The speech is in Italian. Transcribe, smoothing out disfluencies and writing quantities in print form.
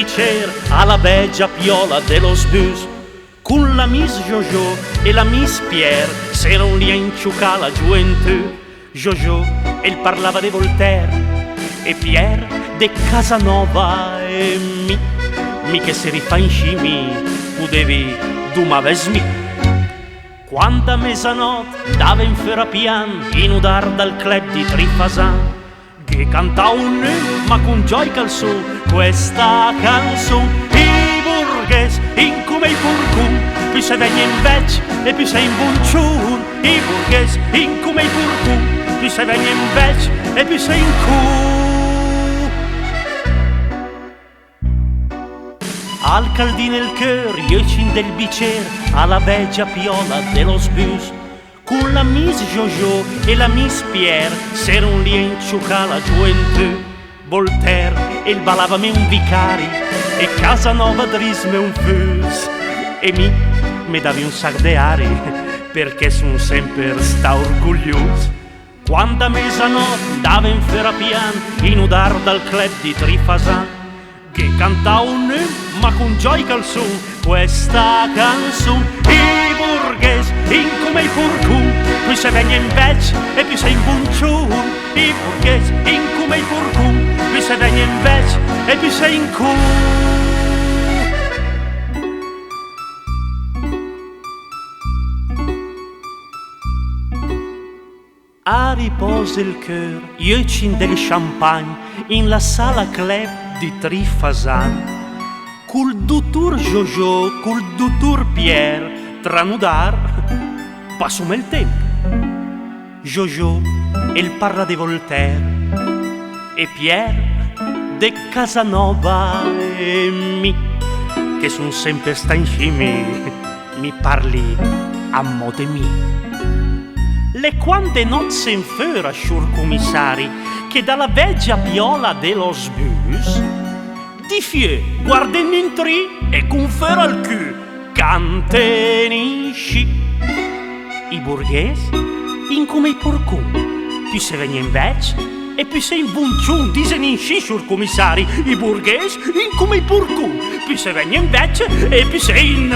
bicer alla beggia piola dello sbus. Con la Miss Jojo e la Miss Pierre s'eran lì a inciucà la gioventù. Jojo, el parlava de Voltaire e Pierre de Casanova e mi che se rifà in scimi podevi dumavesmi. Quando a mezzanotte dava in Ferapian in udar dal club di Trifasan che cantava un ma con gioia calzò questa canzone. I burghes in come i burcum più se vegna in vec e più sei in bunciun. I burghes in come i burcum più se vegna in vec e più sei in cu. Al caldino il cœur, io cin del bicer alla beggia piola dello sbus. Con la Miss Jojo e la Miss Pierre s'eran lì a inciucà la gioventù. Voltaire el ballavami un vicari e Casanova drisme un fus. E mi davi un sac de ari perché son sempre sta orgoglios. Quando a mezzanotte dava in Ferapian in udar dal club di Trifasan che cantava un ma con gioia calzò questa canzone. I burghes in come i burcum più se vegna in vec e più sei in bunciun. I burghes in come i burcum più se vegna in vec e più sei in cu. A riposo il cœur, io cin del champagne in la sala club di Trifasan. Col dottor Jojo, col dottor Pierre, tranudar, passum il tempo. Jojo, el parla de Voltaire e Pierre de Casanova e mi, che son sempre sta in mi parli a mo de mi. Le quante nozze in fera, sciur commissari, che dalla veggia piola dello sbus di fie guarden in tri e con fera al cul cantenisci. I burghes in come i porcum più se vegna in vec e più se in bunciun disen in sci sciur commissari. I burghes in come i porcum più se vegna in vec e più se in